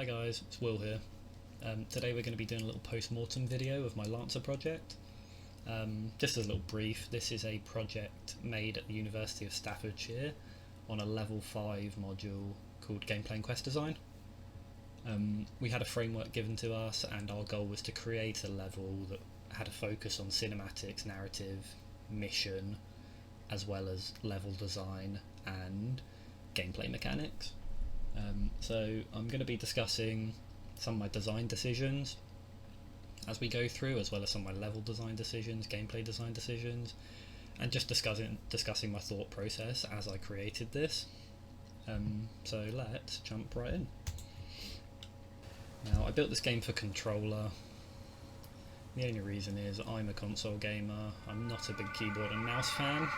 Hi guys, it's Will here. Today we're going to be doing a little post-mortem video of my Lancer project. Just as a little brief, this is a project made at the University of Staffordshire on a level 5 module called Gameplay and Quest Design. We had a framework given to us and our goal was to create a level that had a focus on cinematics, narrative, mission, as well as level design and gameplay mechanics. So I'm going to be discussing some of my design decisions as we go through, as well as some of my level design decisions, gameplay design decisions, and just discussing my thought process as I created this. So let's jump right in. Now, I built this game for controller. The only reason is I'm a console gamer. I'm not a big keyboard and mouse fan,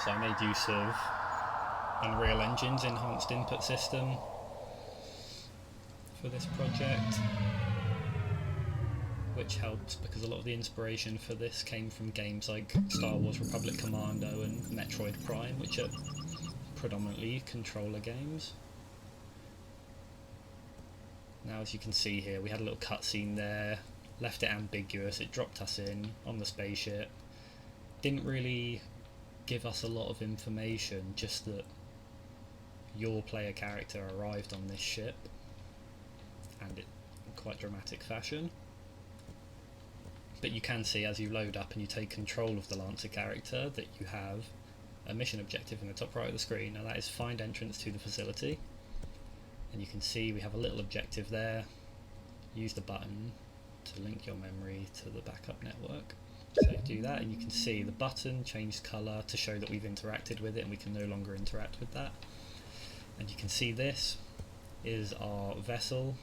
so I made use of Unreal Engine's enhanced input system for this project, which helps because a lot of the inspiration for this came from games like Star Wars Republic Commando and Metroid Prime, which are predominantly controller games. Now, as you can see here, we had a little cutscene there, left it ambiguous, it dropped us in on the spaceship, didn't really give us a lot of information, just that your player character arrived on this ship, and in quite dramatic fashion. But you can see as you load up and you take control of the Lancer character that you have a mission objective in the top right of the screen. Now that is find entrance to the facility, and you can see we have a little objective there. Use the button to link your memory to the backup network. So do that and you can see the button changed colour to show that we've interacted with it and we can no longer interact with that. And you can see this is our vessel.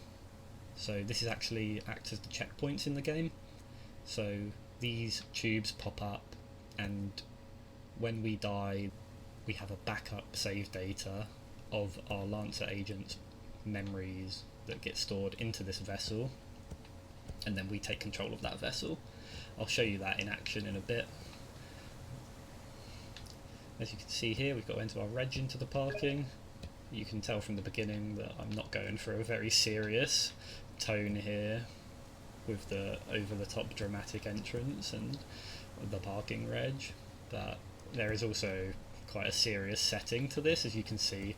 So this is actually acts as the checkpoints in the game. So these tubes pop up, and when we die we have a backup save data of our Lancer agent's memories that get stored into this vessel, and then we take control of that vessel. I'll show you that in action in a bit. As you can see here, we've got to enter our reg into the parking. You can tell from the beginning that I'm not going for a very serious tone here with the over-the-top dramatic entrance and the parking reg, but there is also quite a serious setting to this. As you can see,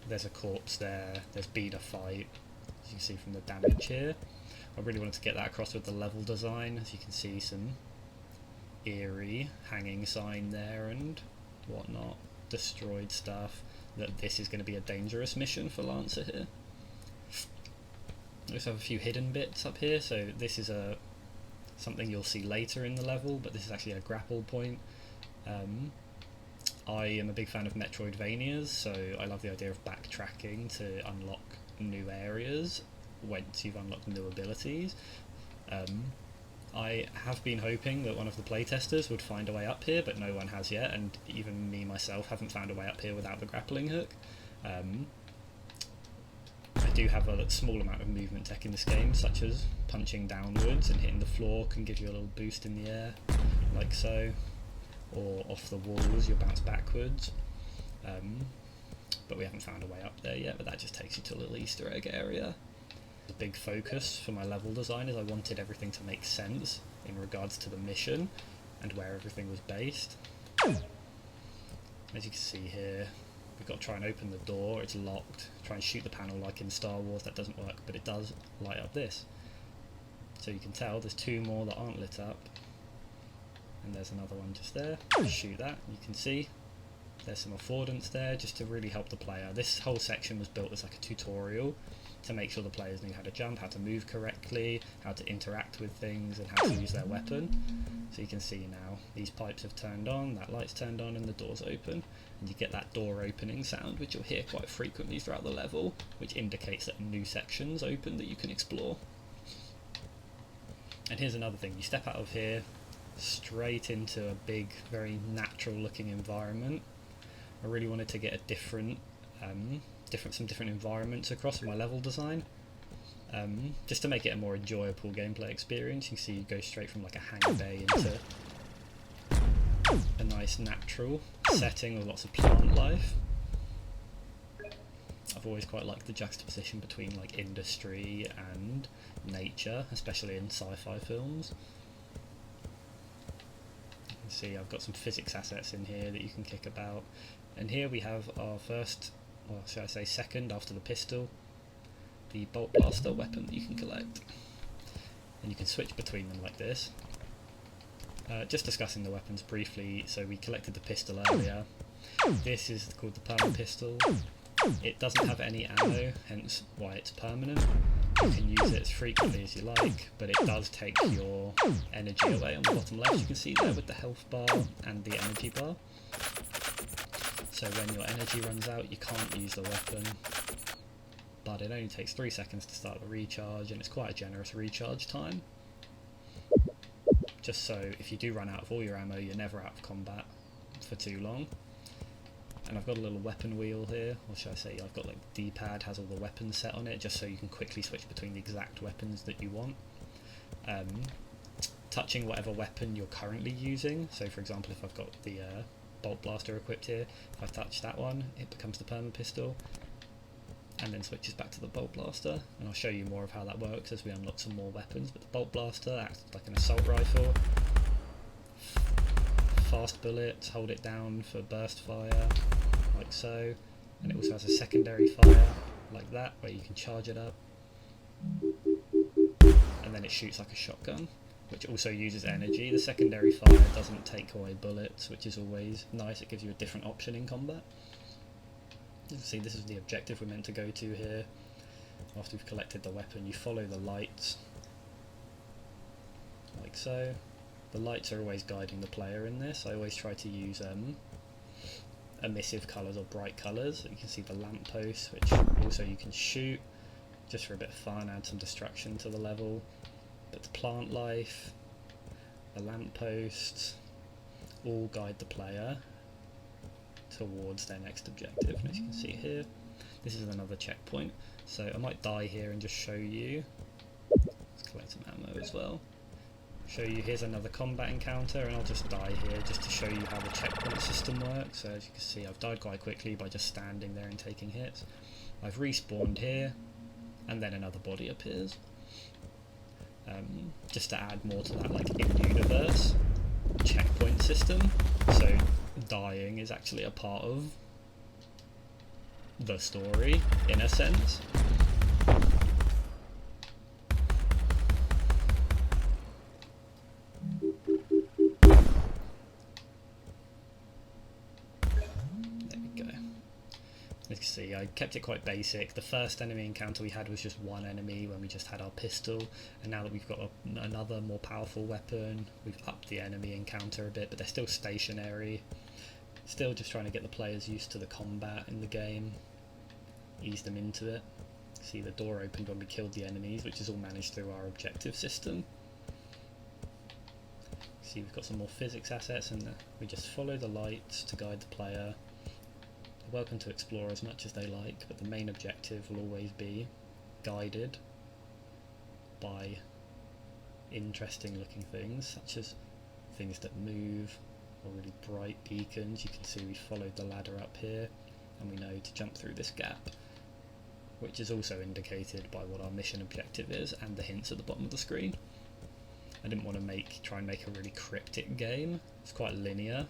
there's a corpse there, there's been a fight, as you can see from the damage here. I really wanted to get that across with the level design. As you can see, some eerie hanging sign there and whatnot, destroyed stuff, that this is going to be a dangerous mission for Lancer here. We also have a few hidden bits up here, so this is something you'll see later in the level, but this is actually a grapple point. I am a big fan of Metroidvanias, so I love the idea of backtracking to unlock new areas once you've unlocked new abilities. I have been hoping that one of the playtesters would find a way up here, but no one has yet, and even me myself haven't found a way up here without the grappling hook. I do have a small amount of movement tech in this game, such as punching downwards and hitting the floor can give you a little boost in the air, like so, or off the walls you'll bounce backwards. But we haven't found a way up there yet, but that just takes you to a little Easter egg area. The big focus for my level design is I wanted everything to make sense in regards to the mission and where everything was based. As you can see here, we've got to try and open the door, it's locked. Try and shoot the panel like in Star Wars, that doesn't work, but it does light up this. So you can tell there's two more that aren't lit up, and there's another one just there. Shoot that, you can see there's some affordance there just to really help the player. This whole section was built as like a tutorial to make sure the players knew how to jump, how to move correctly, how to interact with things, and how to use their weapon. So you can see now these pipes have turned on, that light's turned on, and the door's open, and you get that door opening sound which you'll hear quite frequently throughout the level, which indicates that new sections open that you can explore. And here's another thing, you step out of here straight into a big, very natural looking environment. I really wanted to get a different environments across my level design, just to make it a more enjoyable gameplay experience. You see you go straight from like a hangar bay into nice natural setting with lots of plant life. I've always quite liked the juxtaposition between like industry and nature, especially in sci-fi films. You can see I've got some physics assets in here that you can kick about, and here we have our first, or should I say second after the pistol, the bolt blaster weapon that you can collect, and you can switch between them like this. Just discussing the weapons briefly, so we collected the pistol earlier. This is called the perma pistol. It doesn't have any ammo, hence why it's permanent. You can use it as frequently as you like, but it does take your energy away. On the bottom left you can see there with the health bar and the energy bar. So when your energy runs out you can't use the weapon, but it only takes 3 seconds to start the recharge, and it's quite a generous recharge time. Just so if you do run out of all your ammo, you're never out of combat for too long. And I've got a little weapon wheel here, or should I say I've got like the D-pad, has all the weapons set on it, just so you can quickly switch between the exact weapons that you want. Touching whatever weapon you're currently using, so for example if I've got the bolt blaster equipped here, if I touch that one it becomes the perma pistol, and then switches back to the bolt blaster, and I'll show you more of how that works as we unlock some more weapons. But the bolt blaster acts like an assault rifle, fast bullets, hold it down for burst fire, like so, and it also has a secondary fire, like that, where you can charge it up, and then it shoots like a shotgun, which also uses energy. The secondary fire doesn't take away bullets, which is always nice, it gives you a different option in combat. You can see this is the objective we're meant to go to here. After we've collected the weapon, you follow the lights, like so. The lights are always guiding the player in this. I always try to use emissive colours or bright colours. You can see the lamppost, which also you can shoot, just for a bit of fun, add some distraction to the level. But the plant life, the lampposts, all guide the player towards their next objective. And as you can see here, this is another checkpoint, so I might die here and just show you. Let's collect some ammo as well. Show you, here's another combat encounter, and I'll just die here just to show you how the checkpoint system works. So as you can see, I've died quite quickly by just standing there and taking hits. I've respawned here, and then another body appears. Just to add more to that like in-universe checkpoint system, so dying is actually a part of the story in a sense. There we go. You can see I kept it quite basic. The first enemy encounter we had was just one enemy when we just had our pistol, and now that we've got another more powerful weapon, we've upped the enemy encounter a bit, but they're still stationary. Still just trying to get the players used to the combat in the game, ease them into it. See, the door opened when we killed the enemies, which is all managed through our objective system. See, we've got some more physics assets, and we just follow the lights to guide the player. They're welcome to explore as much as they like, but the main objective will always be guided by interesting looking things, such as things that move, or really bright beacons. You can see we followed the ladder up here, and we know to jump through this gap, which is also indicated by what our mission objective is and the hints at the bottom of the screen. I didn't want to try and make a really cryptic game. It's quite linear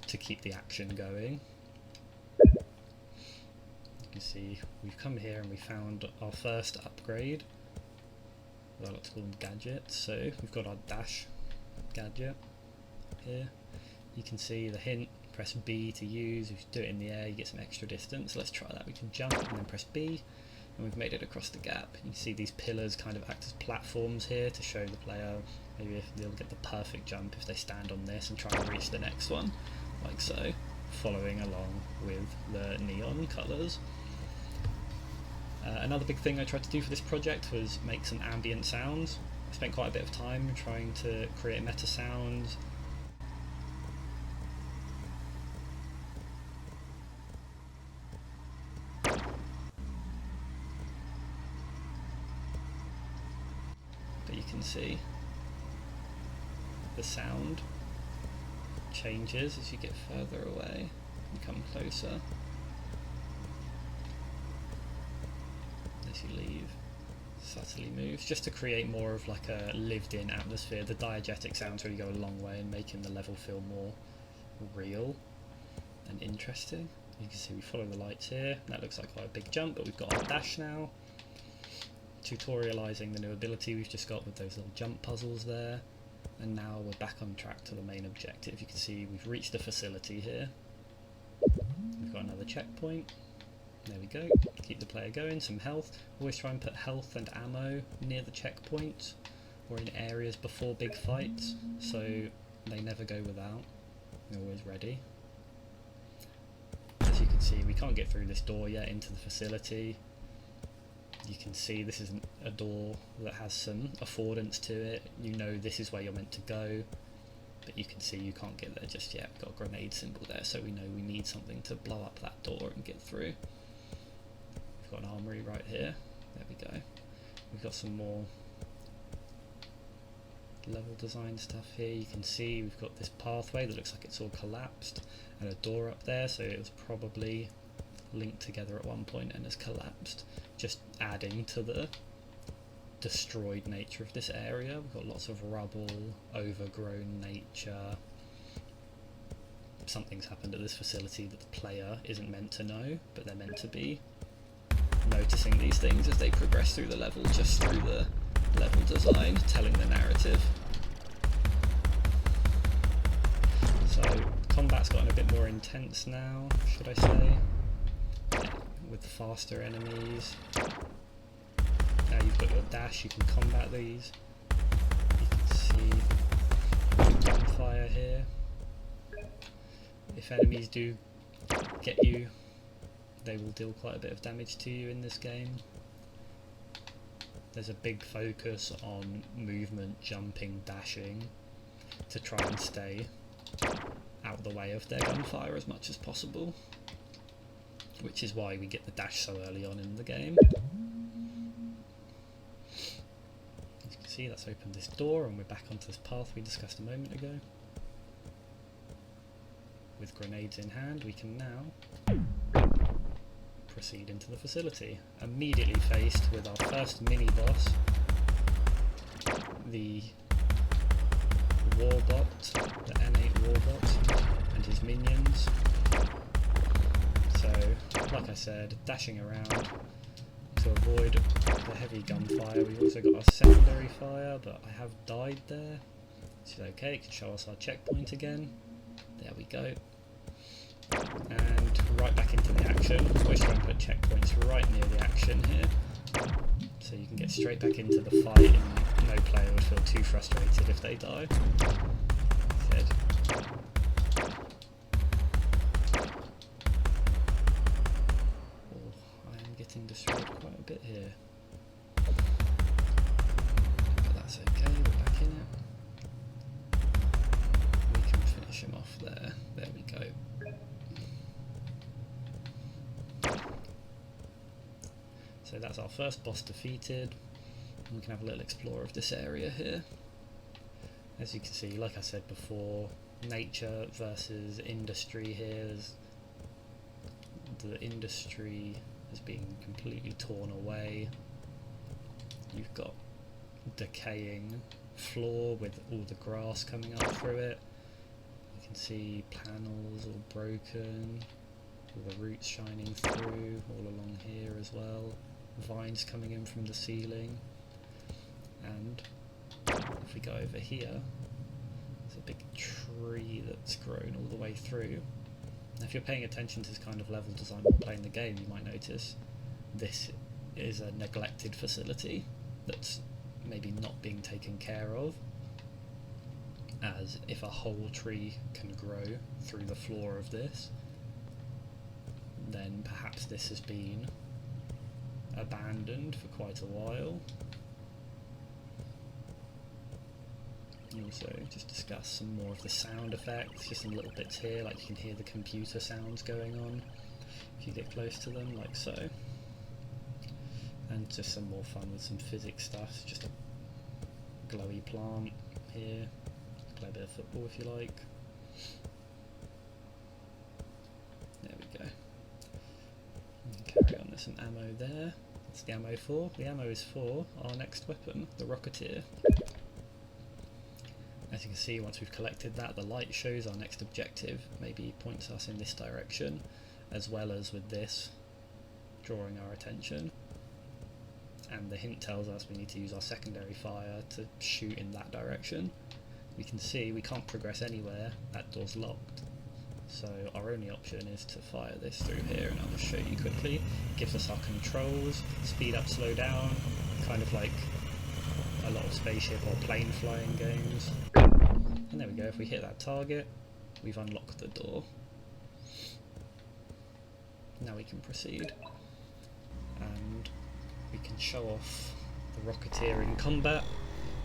to keep the action going. You can see we've come here and we found our first upgrade. I like to call them gadgets. So we've got our dash gadget here. You can see the hint, press B to use. If you do it in the air you get some extra distance. Let's try that. We can jump and then press B, and we've made it across the gap. You can see these pillars kind of act as platforms here to show the player maybe if they'll get the perfect jump if they stand on this and try and reach the next one, like so, following along with the neon colours. Another big thing I tried to do for this project was make some ambient sounds. I spent quite a bit of time trying to create meta sounds. But you can see the sound changes as you get further away and come closer. as you leave. Subtly moves, just to create more of like a lived-in atmosphere. The diegetic sounds really go a long way in making the level feel more real and interesting. You can see we follow the lights here. That looks like quite a big jump, but we've got our dash now. Tutorialising the new ability we've just got with those little jump puzzles there. And now we're back on track to the main objective. You can see we've reached the facility here. We've got another checkpoint. There we go. Keep the player going. Some health. Always try and put health and ammo near the checkpoint or in areas before big fights, so they never go without. You're always ready. As you can see, we can't get through this door yet into the facility. You can see this is a door that has some affordance to it. You know this is where you're meant to go, but you can see you can't get there just yet. We've got a grenade symbol there, so we know we need something to blow up that door and get through. We've got an armory right here. There we go. We've got some more level design stuff here. You can see we've got this pathway that looks like it's all collapsed and a door up there, so it was probably linked together at one point and has collapsed, just adding to the destroyed nature of this area. We've got lots of rubble, overgrown nature. Something's happened at this facility that the player isn't meant to know, but they're meant to be noticing these things as they progress through the level, just through the level design, telling the narrative. So combat's gotten a bit more intense now, should I say, with the faster enemies. Now you've got your dash, you can combat these. You can see gunfire here. If enemies do get you, they will deal quite a bit of damage to you in this game. There's a big focus on movement, jumping, dashing, to try and stay out of the way of their gunfire as much as possible, which is why we get the dash so early on in the game. As you can see, that's opened this door and we're back onto this path we discussed a moment ago. With grenades in hand, we can now proceed into the facility. Immediately faced with our first mini-boss, the Warbot, the N8 Warbot, and his minions. So, like I said, dashing around to avoid the heavy gunfire. We've also got our secondary fire, but I have died there, which is okay. It can show us our checkpoint again. There we go. And right back into the action. Always try and put checkpoints right near the action here, so you can get straight back into the fight and no player would feel too frustrated if they die. Said. Oh, I am getting destroyed quite a bit here. But that's okay, we're back in it. We can finish him off there. There we go. So that's our first boss defeated. We can have a little explore of this area here. As you can see, like I said before, nature versus industry here. The industry is being completely torn away. You've got decaying floor with all the grass coming up through it. You can see panels all broken, all the roots shining through all along here as well. Vines coming in from the ceiling. And if we go over here, there's a big tree that's grown all the way through. Now if you're paying attention to this kind of level design while playing the game, you might notice this is a neglected facility that's maybe not being taken care of, as if a whole tree can grow through the floor of this, then perhaps this has been abandoned for quite a while. Also just discuss some more of the sound effects, just some little bits here, like you can hear the computer sounds going on if you get close to them, like so. And just some more fun with some physics stuff, just a glowy plant here. Play a bit of football if you like. There we go. Carry on, there's some ammo there. What's the ammo for? The ammo is for our next weapon, the Rocketeer. As you can see, once we've collected that, the light shows our next objective, maybe points us in this direction, as well as with this, drawing our attention. And the hint tells us we need to use our secondary fire to shoot in that direction. We can see we can't progress anywhere, that door's locked. So our only option is to fire this through here, and I'll just show you quickly. It gives us our controls, speed up, slow down, kind of like a lot of spaceship or plane flying games. And there we go, if we hit that target, we've unlocked the door. Now we can proceed. And we can show off the Rocketeer in combat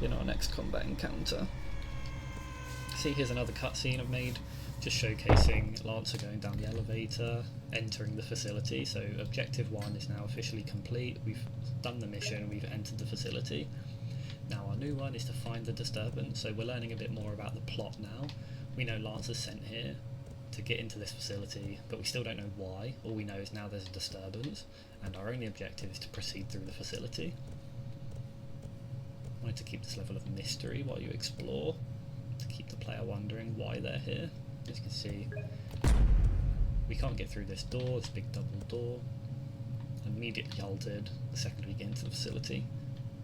in our next combat encounter. See, here's another cutscene I've made, just showcasing Lancer going down the elevator, entering the facility. So objective 1 is now officially complete. We've done the mission, we've entered the facility. Now our new one is to find the disturbance, so we're learning a bit more about the plot now. We know Lancer's sent here to get into this facility, but we still don't know why. All we know is now there's a disturbance, and our only objective is to proceed through the facility. I wanted to keep this level of mystery while you explore, to keep the player wondering why they're here. As you can see, we can't get through this door, this big double door. Immediately halted the second we get into the facility,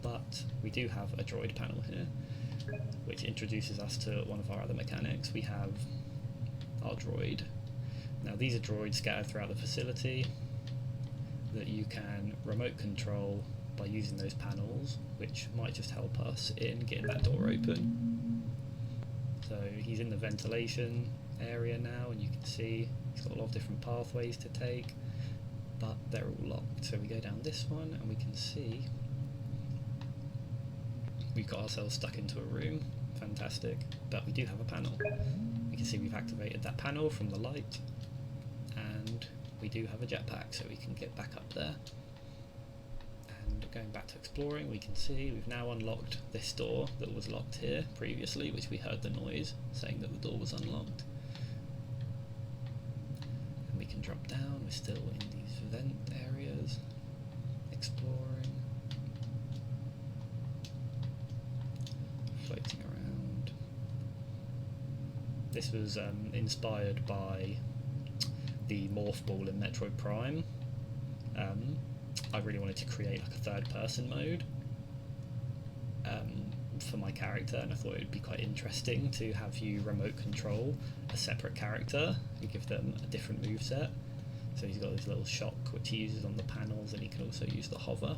but we do have a droid panel here, which introduces us to one of our other mechanics. We have our droid. Now these are droids scattered throughout the facility that you can remote control by using those panels, which might just help us in getting that door open. So he's in the ventilation area now, and you can see he's got a lot of different pathways to take, but they're all locked. So we go down this one and we can see we've got ourselves stuck into a room. Fantastic. But we do have a panel. We can see we've activated that panel from the light, and we do have a jetpack, so we can get back up there. And going back to exploring, we can see we've now unlocked this door that was locked here previously, which we heard the noise saying that the door was unlocked. And we can drop down. We're still in these vent areas, exploring, floating around. This was inspired by the morph ball in Metroid Prime. I really wanted to create like a third-person mode for my character, and I thought it would be quite interesting to have you remote control a separate character and give them a different moveset. So he's got this little shock which he uses on the panels, and he can also use the hover,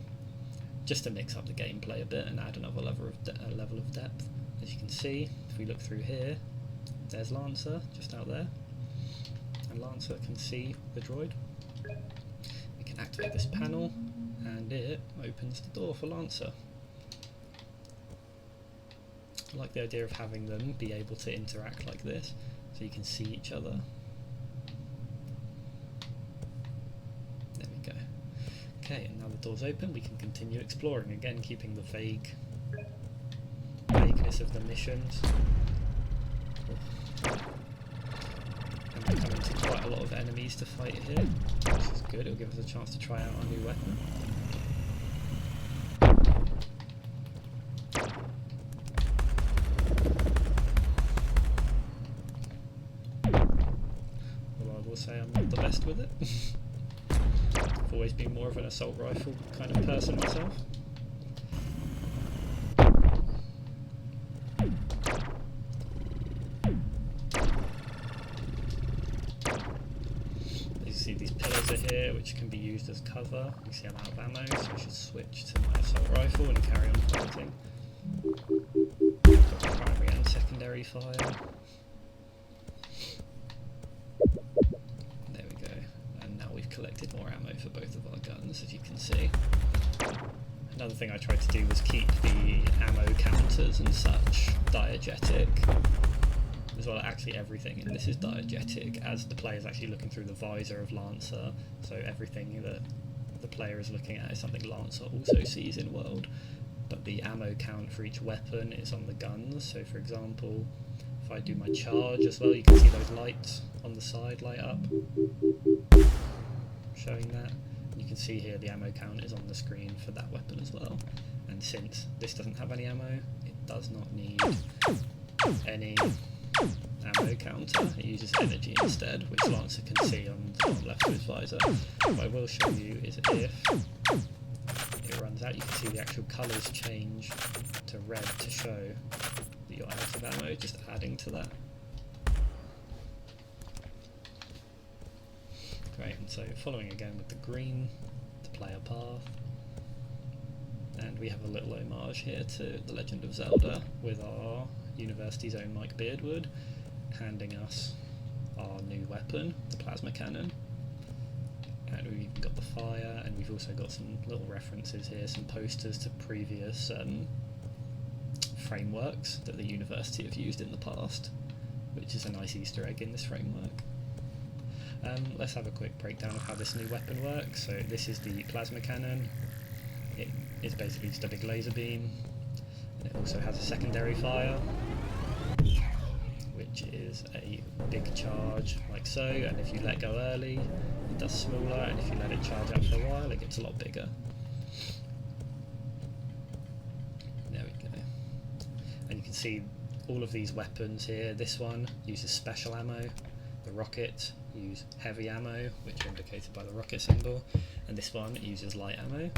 just to mix up the gameplay a bit and add another level of depth. As you can see, if we look through here, there's Lancer just out there, and Lancer can see the droid. We can activate this panel and it opens the door for Lancer. I like the idea of having them be able to interact like this, so you can see each other. There we go. Okay, and now the door's open, we can continue exploring, again keeping the vagueness of the missions. And we're coming to quite a lot of enemies to fight here, which is good. It'll give us a chance to try out our new weapon. Although I will say I'm not the best with it. I've always been more of an assault rifle kind of person myself. See, these pillars are here which can be used as cover. You see I'm out of ammo, so I should switch to my assault rifle and carry on fighting. Got primary and secondary fire. There we go. And now we've collected more ammo for both of our guns, as you can see. Another thing I tried to do was keep the ammo counters and such diegetic. As well, actually everything in this is diegetic, as the player is actually looking through the visor of Lancer, so everything that the player is looking at is something Lancer also sees in world. But the ammo count for each weapon is on the guns, so for example, if I do my charge as well, you can see those lights on the side light up, showing that. You can see here the ammo count is on the screen for that weapon as well. And since this doesn't have any ammo, it does not need any ammo counter. It uses energy instead, which Lancer can see on the top left of his visor. What I will show you is if it runs out, you can see the actual colours change to red to show that you're out of ammo, just adding to that. Great, and so following again with the green, the player path, and we have a little homage here to The Legend of Zelda with our university's own Mike Beardwood handing us our new weapon, the plasma cannon. And we've got the fire, and we've also got some little references here, some posters to previous frameworks that the university have used in the past, which is a nice Easter egg in this framework. Let's have a quick breakdown of how this new weapon works. So this is the plasma cannon. It is basically just a big laser beam, and it also has a secondary fire, which is a big charge like so, and if you let go early it does smaller, and if you let it charge out for a while it gets a lot bigger. There we go. And you can see all of these weapons here. This one uses special ammo, the rocket use heavy ammo, which are indicated by the rocket symbol, and this one uses light ammo,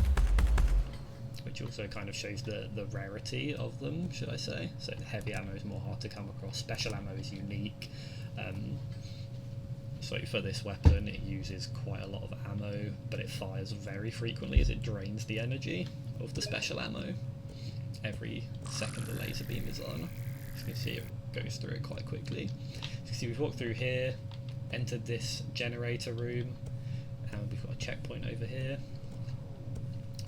which also kind of shows the rarity of them, should I say. So the heavy ammo is more hard to come across, special ammo is unique. So for this weapon it uses quite a lot of ammo, but it fires very frequently as it drains the energy of the special ammo every second the laser beam is on. As you can see, it goes through it quite quickly. So you can see we've walked through here, entered this generator room, and we've got a checkpoint over here,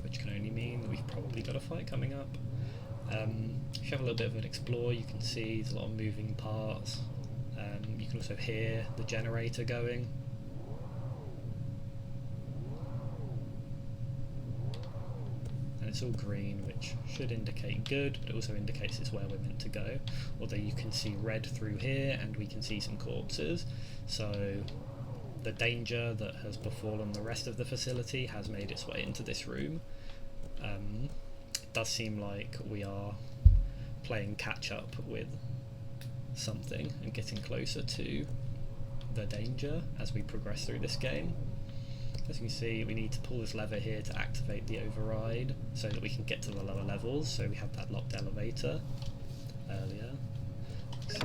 which can only mean that we've probably got a fight coming up. If you have a little bit of an explore, you can see there's a lot of moving parts. You can also hear the generator going. And it's all green, which should indicate good, but it also indicates it's where we're meant to go. Although you can see red through here, and we can see some corpses. So the danger that has befallen the rest of the facility has made its way into this room. It does seem like we are playing catch up with something and getting closer to the danger as we progress through this game. As you can see, we need to pull this lever here to activate the override so that we can get to the lower levels. So we have that locked elevator earlier. So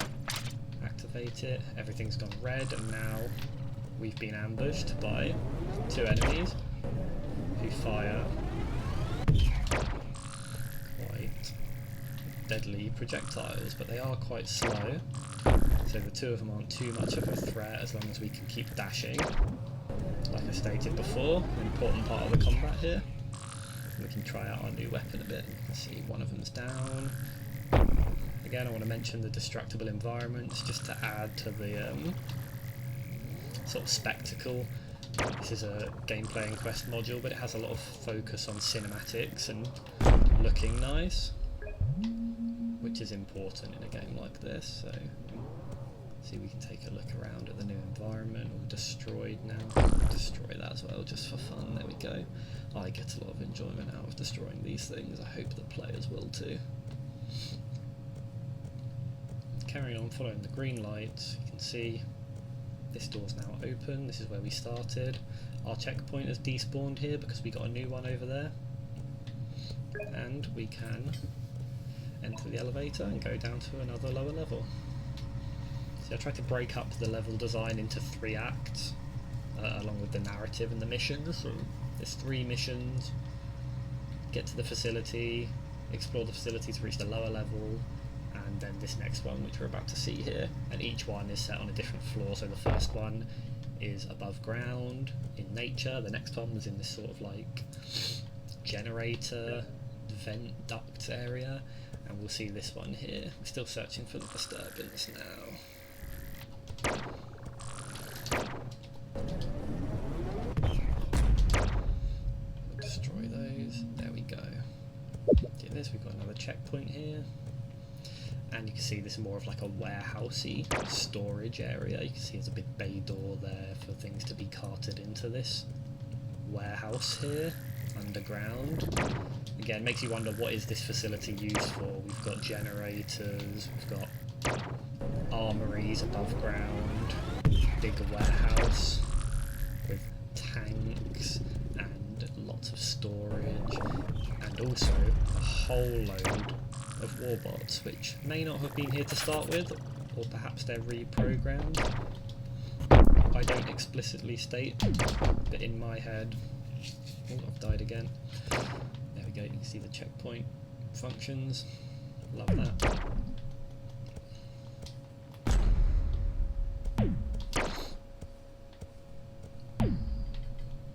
activate it, everything's gone red, and now we've been ambushed by two enemies who fire quite deadly projectiles, but they are quite slow, so the two of them aren't too much of a threat as long as we can keep dashing. Like I stated before, an important part of the combat here. We can try out our new weapon a bit. Let's see, one of them's down. Again, I want to mention the destructible environments just to add to the sort of spectacle. This is a gameplay and quest module, but it has a lot of focus on cinematics and looking nice, which is important in a game like this. So see, we can take a look around at the new environment. All destroyed now. Destroy that as well, just for fun. There we go. I get a lot of enjoyment out of destroying these things. I hope the players will too. Carrying on, following the green lights, you can see this door's now open. This is where we started. Our checkpoint has despawned here because we got a new one over there. And we can enter the elevator and go down to another lower level. So I tried to break up the level design into 3 acts, along with the narrative and the missions. So there's 3 missions: get to the facility, explore the facility to reach the lower level, and then this next one, which we're about to see here. And each one is set on a different floor. So the first one is above ground in nature. The next one was in this sort of like generator vent duct area, and we'll see this one here. We're still searching for the disturbance now. We'll destroy those. There we go. Do this. We've got another checkpoint here, and you can see this is more of like a warehousey storage area. You can see there's a big bay door there for things to be carted into this warehouse here, underground. Again, makes you wonder, what is this facility used for? We've got generators, we've got armories above ground, big warehouse with tanks and lots of storage, and also a whole load of warbots, which may not have been here to start with, or perhaps they're reprogrammed. I don't explicitly state, but in my head... Oh, I've died again. There we go, you can see the checkpoint functions. Love that.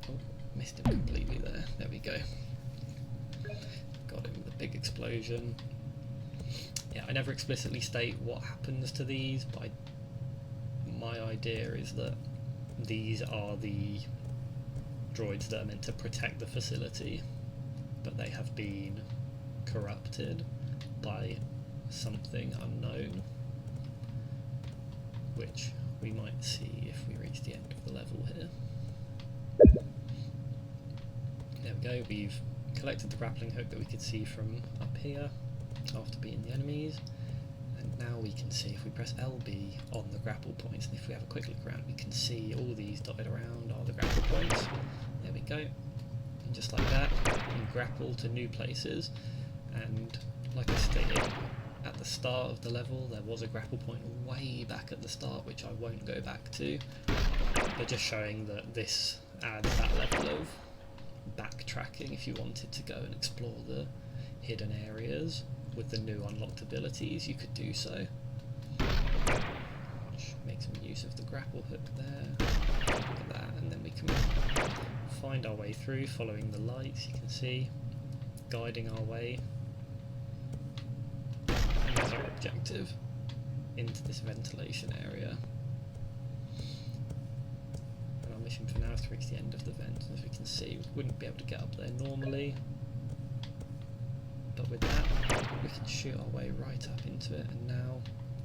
Oh, missed him completely there. There we go. Got him with a big explosion. Yeah, I never explicitly state what happens to these, but my idea is that these are the droids that are meant to protect the facility, but they have been corrupted by something unknown, which we might see if we reach the end of the level here. There we go, we've collected the grappling hook that we could see from up here after beating the enemies, and now we can see, if we press LB on the grapple points, and if we have a quick look around, we can see all these dotted around are the grapple points. There we go, and just like that we can grapple to new places. And like I stated at the start of the level, there was a grapple point way back at the start, which I won't go back to, but just showing that this adds that level of backtracking if you wanted to go and explore the hidden areas. With the new unlocked abilities, you could do so. Make some use of the grapple hook there. Look at that, and then we can find our way through, following the lights, you can see, guiding our way. And there's our objective, into this ventilation area. And our mission for now is to reach the end of the vent. As we can see, we wouldn't be able to get up there normally, but with that we can shoot our way right up into it, and now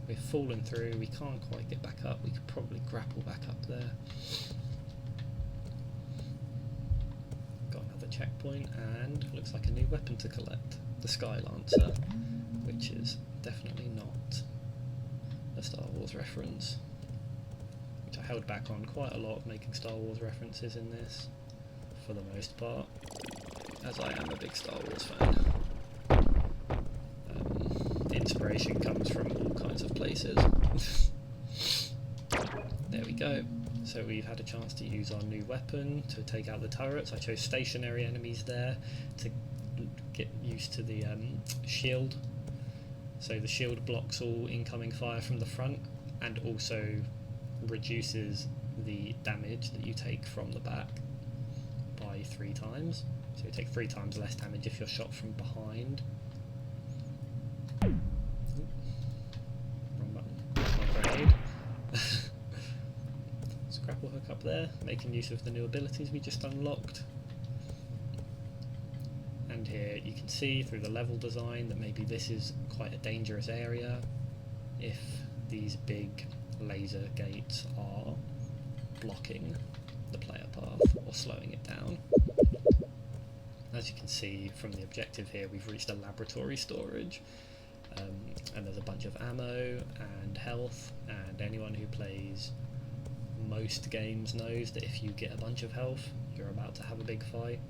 we've fallen through, we can't quite get back up, we could probably grapple back up there. Got another checkpoint, and looks like a new weapon to collect, the Sky Lancer, which is definitely not a Star Wars reference, which I held back on quite a lot, making Star Wars references in this, for the most part, as I am a big Star Wars fan. Inspiration comes from all kinds of places. There we go. So we've had a chance to use our new weapon to take out the turrets. I chose stationary enemies there to get used to the shield. So the shield blocks all incoming fire from the front, and also reduces the damage that you take from the back by 3 times. So you take 3 times less damage if you're shot from behind. Wrong button. Grenade. Scrapple hook up there, making use of the new abilities we just unlocked. And here you can see through the level design that maybe this is quite a dangerous area if these big laser gates are blocking the player path or slowing it down. As you can see from the objective here, we've reached a laboratory storage, and there's a bunch of ammo and health, and anyone who plays most games knows that if you get a bunch of health, you're about to have a big fight,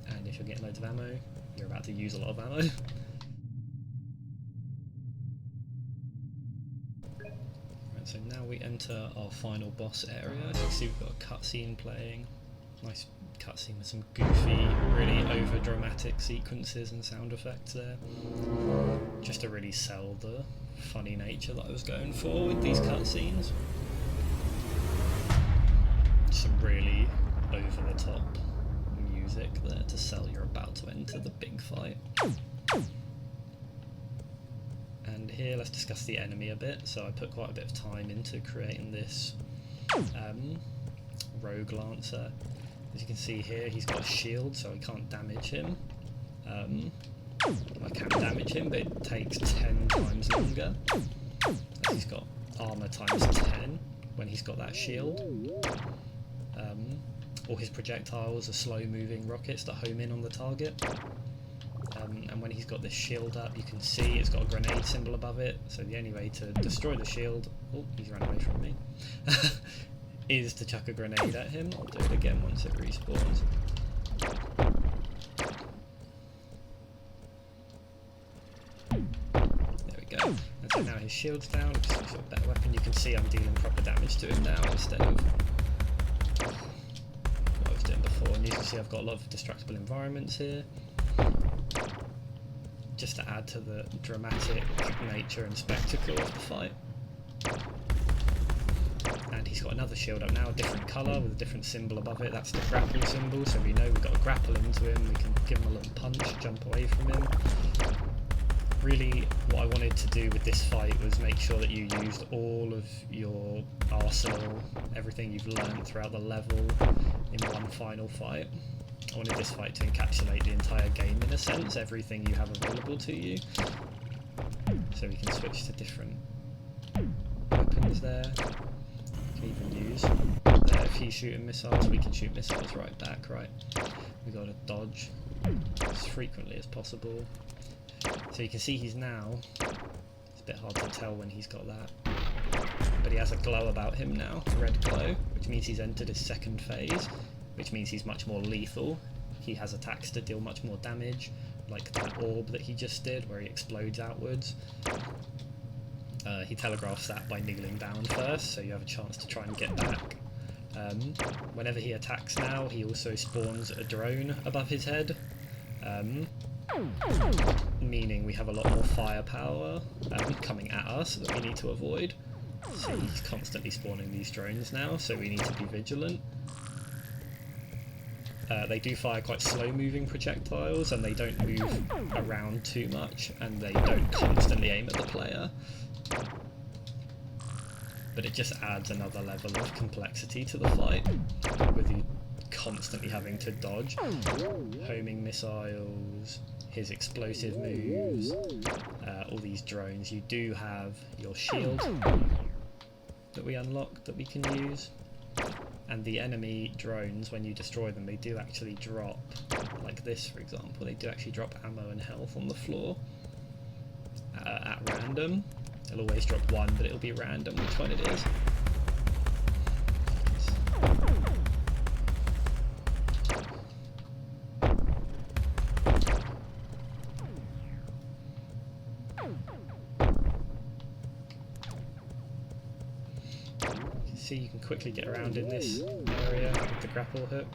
and if you're getting loads of ammo, you're about to use a lot of ammo. Right, so now we enter our final boss area. As you can see, we've got a cutscene playing. Nice cutscene with some goofy, really over dramatic sequences and sound effects there, just to really sell the funny nature that I was going for with these cutscenes. Some really over the top music there to sell you're about to enter the big fight. And here let's discuss the enemy a bit. So I put quite a bit of time into creating this rogue lancer. As you can see here, he's got a shield, so I can't damage him. I can damage him, but it takes 10 times longer, as he's got armour times 10 when he's got that shield. all his projectiles are slow moving rockets that home in on the target. And when he's got this shield up, you can see it's got a grenade symbol above it, so the only way to destroy the shield, oh, he's run away from me, is to chuck a grenade at him. I'll do it again once it respawns. There we go. And so now his shield's down, it's a sort of better weapon. You can see I'm dealing proper damage to him now instead of what I was doing before. And you can see I've got a lot of destructible environments here, just to add to the dramatic nature and spectacle of the fight. And he's got another shield up now, a different colour with a different symbol above it. That's the grapple symbol, so we know we've got to grapple into him, we can give him a little punch, jump away from him. Really, what I wanted to do with this fight was make sure that you used all of your arsenal, everything you've learned throughout the level in one final fight. I wanted this fight to encapsulate the entire game in a sense, everything you have available to you. So we can switch to different weapons there. We can even use, if he's shooting missiles, we can shoot missiles right back, right? We got to dodge as frequently as possible. So you can see he's now, it's a bit hard to tell when he's got that, but he has a glow about him now, a red glow, which means he's entered his second phase, which means he's much more lethal. He has attacks to deal much more damage, like that orb that he just did, where he explodes outwards. He telegraphs that by kneeling down first, so you have a chance to try and get back. Whenever he attacks now, he also spawns a drone above his head, meaning we have a lot more firepower coming at us that we need to avoid. So he's constantly spawning these drones now, so we need to be vigilant. They do fire quite slow moving projectiles, and they don't move around too much, and they don't constantly aim at the player. But it just adds another level of complexity to the fight, with you constantly having to dodge homing missiles, his explosive moves, all these drones. You do have your shield that we unlock that we can use, and the enemy drones, when you destroy them, they do actually drop, like this for example, they do actually drop ammo and health on the floor at random. It'll always drop one, but it'll be random which one it is. See, you can quickly get around in this area with the grapple hook.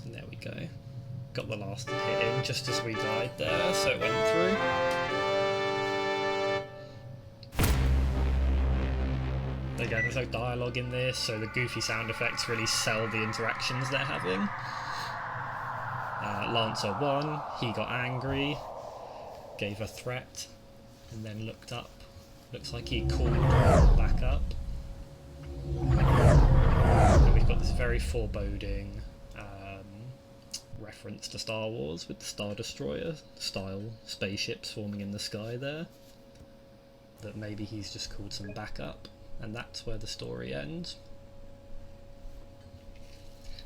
And there we go. Got the last hit in just as we died there, so it went through. Again, there's no dialogue in this, so the goofy sound effects really sell the interactions they're having. Lancer won, he got angry, gave a threat, and then looked up. Looks like he called back up. And we've got this very foreboding reference to Star Wars with the Star Destroyer style spaceships forming in the sky there. That maybe he's just called some backup. And that's where the story ends.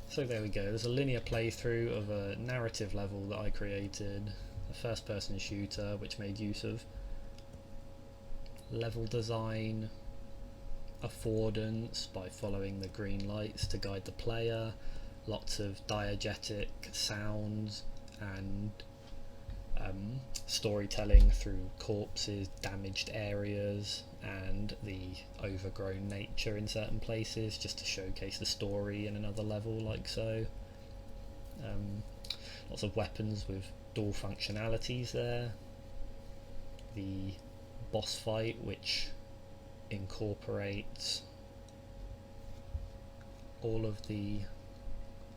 So there we go, there's a linear playthrough of a narrative level that I created, a first person shooter which made use of level design, affordance by following the green lights to guide the player, lots of diegetic sounds and storytelling through corpses, damaged areas, and the overgrown nature in certain places, just to showcase the story in another level like so. Lots of weapons with dual functionalities there. The boss fight, which incorporates all of the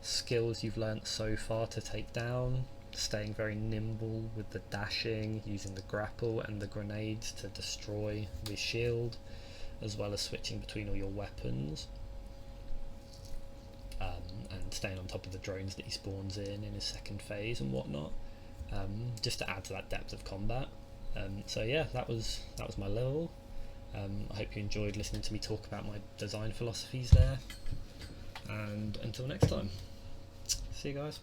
skills you've learnt so far to take down, staying very nimble with the dashing, using the grapple and the grenades to destroy the shield, as well as switching between all your weapons. staying on top of the drones that he spawns in his second phase and whatnot, just to add to that depth of combat. So yeah, that was my level. I hope you enjoyed listening to me talk about my design philosophies there, and until next time, see you guys.